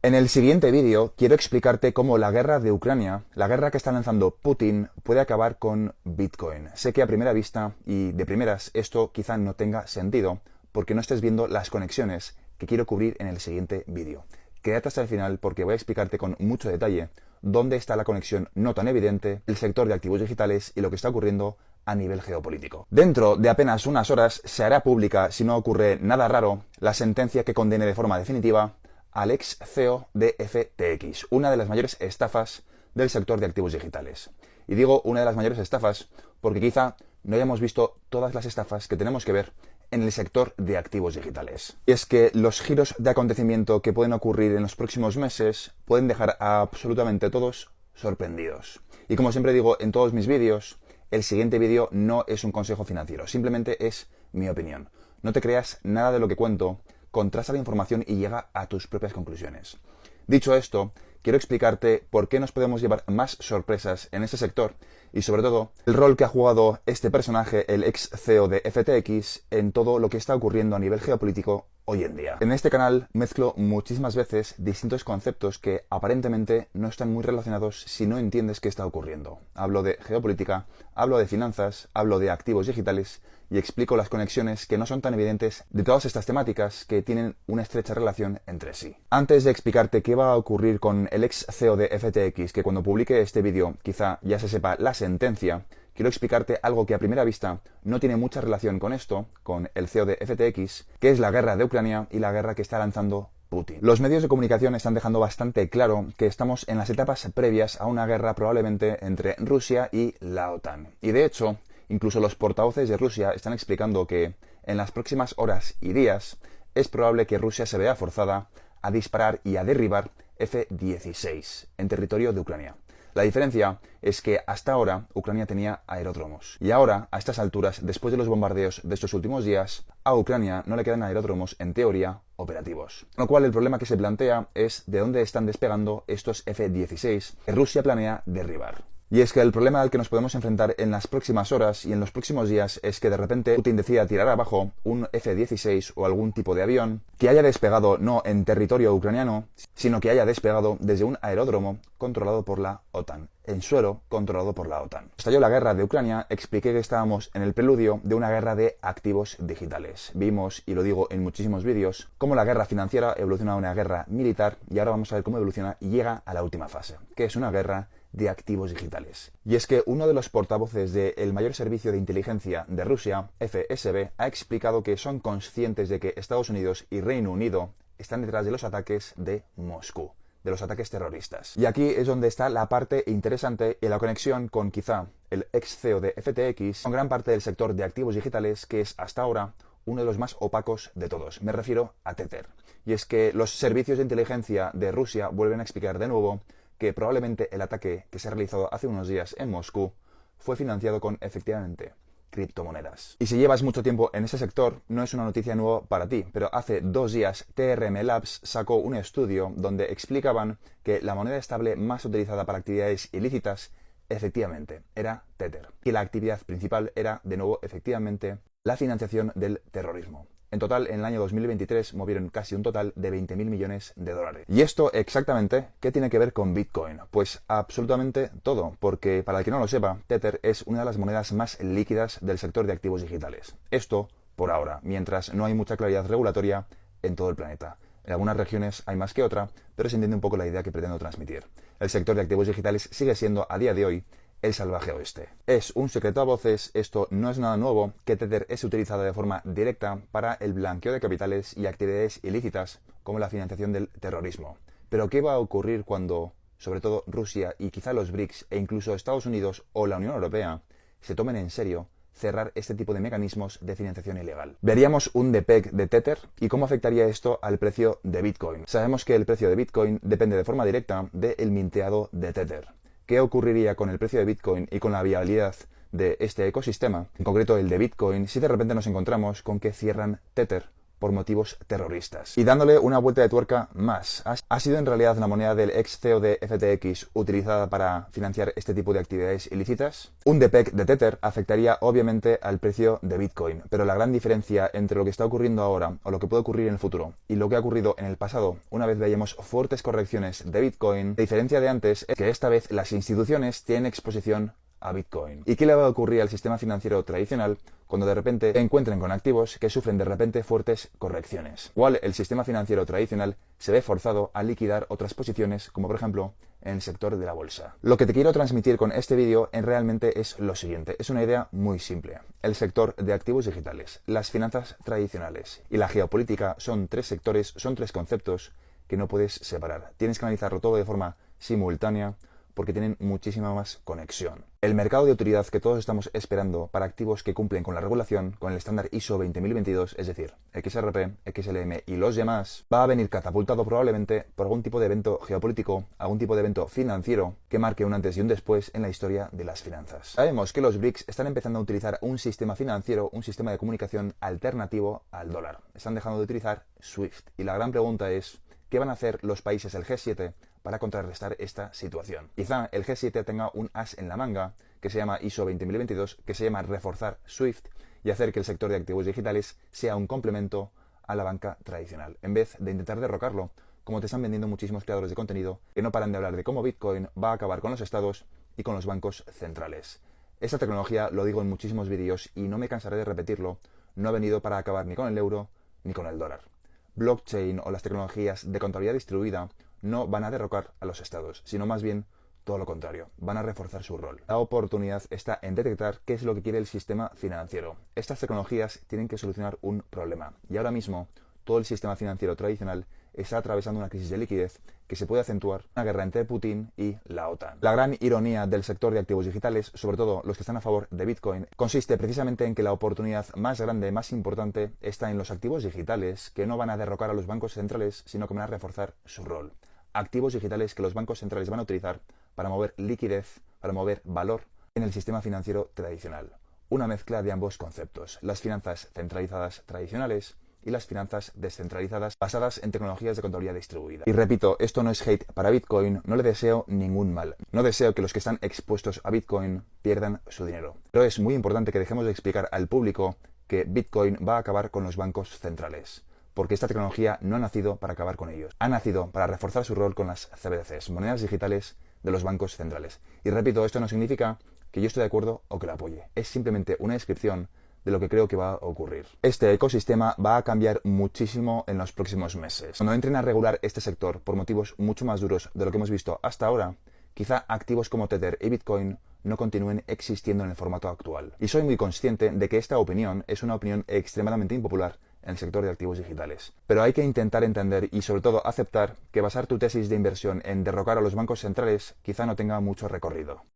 En el siguiente vídeo quiero explicarte cómo la guerra de Ucrania, la guerra que está lanzando Putin, puede acabar con Bitcoin. Sé que a primera vista y de primeras esto quizá no tenga sentido porque no estés viendo las conexiones que quiero cubrir en el siguiente vídeo. Quédate hasta el final porque voy a explicarte con mucho detalle dónde está la conexión no tan evidente, el sector de activos digitales y lo que está ocurriendo a nivel geopolítico. Dentro de apenas unas horas se hará pública, si no ocurre nada raro, la sentencia que condene de forma definitiva al ex CEO de FTX, una de las mayores estafas del sector de activos digitales. Y digo una de las mayores estafas porque quizá no hayamos visto todas las estafas que tenemos que ver en el sector de activos digitales. Y es que los giros de acontecimiento que pueden ocurrir en los próximos meses pueden dejar a absolutamente todos sorprendidos. Y como siempre digo en todos mis vídeos, el siguiente vídeo no es un consejo financiero, simplemente es mi opinión. No te creas nada de lo que cuento, contrasta la información y llega a tus propias conclusiones. Dicho esto, quiero explicarte por qué nos podemos llevar más sorpresas en este sector y sobre todo el rol que ha jugado este personaje, el ex CEO de FTX, en todo lo que está ocurriendo a nivel geopolítico hoy en día. En este canal mezclo muchísimas veces distintos conceptos que aparentemente no están muy relacionados si no entiendes qué está ocurriendo. Hablo de geopolítica, hablo de finanzas, hablo de activos digitales y explico las conexiones que no son tan evidentes de todas estas temáticas que tienen una estrecha relación entre sí. Antes de explicarte qué va a ocurrir con el ex CEO de FTX, que cuando publique este vídeo quizá ya se sepa la sentencia, quiero explicarte algo que a primera vista no tiene mucha relación con esto, con el CEO de FTX, que es la guerra de Ucrania y la guerra que está lanzando Putin. Los medios de comunicación están dejando bastante claro que estamos en las etapas previas a una guerra probablemente entre Rusia y la OTAN. Y de hecho, incluso los portavoces de Rusia están explicando que en las próximas horas y días es probable que Rusia se vea forzada a disparar y a derribar F-16 en territorio de Ucrania. La diferencia es que hasta ahora Ucrania tenía aeródromos y ahora, a estas alturas, después de los bombardeos de estos últimos días, a Ucrania no le quedan aeródromos en teoría operativos. Con lo cual el problema que se plantea es de dónde están despegando estos F-16 que Rusia planea derribar. Y es que el problema al que nos podemos enfrentar en las próximas horas y en los próximos días es que de repente Putin decida tirar abajo un F-16 o algún tipo de avión que haya despegado no en territorio ucraniano, sino que haya despegado desde un aeródromo controlado por la OTAN, en suelo controlado por la OTAN. Estalló la guerra de Ucrania, expliqué que estábamos en el preludio de una guerra de activos digitales. Vimos, y lo digo en muchísimos vídeos, cómo la guerra financiera evoluciona a una guerra militar y ahora vamos a ver cómo evoluciona y llega a la última fase, que es una guerra de activos digitales. Y es que uno de los portavoces del mayor servicio de inteligencia de Rusia, FSB, ha explicado que son conscientes de que Estados Unidos y Reino Unido están detrás de los ataques de Moscú, de los ataques terroristas. Y aquí es donde está la parte interesante y la conexión con quizá el ex CEO de FTX, con gran parte del sector de activos digitales que es hasta ahora uno de los más opacos de todos. Me refiero a Tether. Y es que los servicios de inteligencia de Rusia vuelven a explicar de nuevo que probablemente el ataque que se ha realizado hace unos días en Moscú fue financiado con, efectivamente, criptomonedas. Y si llevas mucho tiempo en ese sector, no es una noticia nueva para ti, pero hace 2 días TRM Labs sacó un estudio donde explicaban que la moneda estable más utilizada para actividades ilícitas, efectivamente, era Tether. Y la actividad principal era, de nuevo, efectivamente, la financiación del terrorismo. En total, en el año 2023 movieron casi un total de 20.000 millones de dólares. ¿Y esto exactamente qué tiene que ver con Bitcoin? Pues absolutamente todo, porque para el que no lo sepa, Tether es una de las monedas más líquidas del sector de activos digitales. Esto por ahora, mientras no hay mucha claridad regulatoria en todo el planeta. En algunas regiones hay más que otra, pero se entiende un poco la idea que pretendo transmitir. El sector de activos digitales sigue siendo, a día de hoy, el salvaje oeste. Es un secreto a voces, esto no es nada nuevo, que Tether es utilizada de forma directa para el blanqueo de capitales y actividades ilícitas como la financiación del terrorismo. Pero ¿qué va a ocurrir cuando, sobre todo Rusia y quizá los BRICS e incluso Estados Unidos o la Unión Europea, se tomen en serio cerrar este tipo de mecanismos de financiación ilegal? Veríamos un depeg de Tether y cómo afectaría esto al precio de Bitcoin. Sabemos que el precio de Bitcoin depende de forma directa del minteado de Tether. ¿Qué ocurriría con el precio de Bitcoin y con la viabilidad de este ecosistema, en concreto el de Bitcoin, si de repente nos encontramos con que cierran Tether por motivos terroristas. Y dándole una vuelta de tuerca más, ¿ha sido en realidad la moneda del ex CEO de FTX utilizada para financiar este tipo de actividades ilícitas? Un depeg de Tether afectaría obviamente al precio de Bitcoin, pero la gran diferencia entre lo que está ocurriendo ahora o lo que puede ocurrir en el futuro y lo que ha ocurrido en el pasado, una vez veamos fuertes correcciones de Bitcoin, la diferencia de antes es que esta vez las instituciones tienen exposición a Bitcoin. ¿Y qué le va a ocurrir al sistema financiero tradicional cuando de repente se encuentren con activos que sufren de repente fuertes correcciones? Igual el sistema financiero tradicional se ve forzado a liquidar otras posiciones, como por ejemplo en el sector de la bolsa. Lo que te quiero transmitir con este vídeo realmente es lo siguiente, es una idea muy simple. El sector de activos digitales, las finanzas tradicionales y la geopolítica son tres sectores, son tres conceptos que no puedes separar. Tienes que analizarlo todo de forma simultánea porque tienen muchísima más conexión. El mercado de utilidad que todos estamos esperando para activos que cumplen con la regulación, con el estándar ISO 20022, es decir, XRP, XLM y los demás, va a venir catapultado probablemente por algún tipo de evento geopolítico, algún tipo de evento financiero que marque un antes y un después en la historia de las finanzas. Sabemos que los BRICS están empezando a utilizar un sistema financiero, un sistema de comunicación alternativo al dólar. Están dejando de utilizar SWIFT. Y la gran pregunta es, ¿qué van a hacer los países del G7 para contrarrestar esta situación? Quizá el G7 tenga un as en la manga que se llama ISO 20022, que se llama reforzar SWIFT y hacer que el sector de activos digitales sea un complemento a la banca tradicional, en vez de intentar derrocarlo, como te están vendiendo muchísimos creadores de contenido que no paran de hablar de cómo Bitcoin va a acabar con los estados y con los bancos centrales. Esta tecnología, lo digo en muchísimos vídeos y no me cansaré de repetirlo, no ha venido para acabar ni con el euro ni con el dólar. Blockchain o las tecnologías de contabilidad distribuida no van a derrocar a los estados, sino más bien todo lo contrario, van a reforzar su rol. La oportunidad está en detectar qué es lo que quiere el sistema financiero. Estas tecnologías tienen que solucionar un problema y ahora mismo todo el sistema financiero tradicional está atravesando una crisis de liquidez que se puede acentuar una guerra entre Putin y la OTAN. La gran ironía del sector de activos digitales, sobre todo los que están a favor de Bitcoin, consiste precisamente en que la oportunidad más grande, más importante, está en los activos digitales, que no van a derrocar a los bancos centrales, sino que van a reforzar su rol. Activos digitales que los bancos centrales van a utilizar para mover liquidez, para mover valor en el sistema financiero tradicional. Una mezcla de ambos conceptos, las finanzas centralizadas tradicionales y las finanzas descentralizadas basadas en tecnologías de contabilidad distribuida. Y repito, esto no es hate para Bitcoin, no le deseo ningún mal. No deseo que los que están expuestos a Bitcoin pierdan su dinero. Pero es muy importante que dejemos de explicar al público que Bitcoin va a acabar con los bancos centrales, porque esta tecnología no ha nacido para acabar con ellos. Ha nacido para reforzar su rol con las CBDCs, monedas digitales de los bancos centrales. Y repito, esto no significa que yo esté de acuerdo o que lo apoye. Es simplemente una descripción de lo que creo que va a ocurrir. Este ecosistema va a cambiar muchísimo en los próximos meses. Cuando entren a regular este sector por motivos mucho más duros de lo que hemos visto hasta ahora, quizá activos como Tether y Bitcoin no continúen existiendo en el formato actual. Y soy muy consciente de que esta opinión es una opinión extremadamente impopular en el sector de activos digitales. Pero hay que intentar entender y sobre todo aceptar que basar tu tesis de inversión en derrocar a los bancos centrales quizá no tenga mucho recorrido.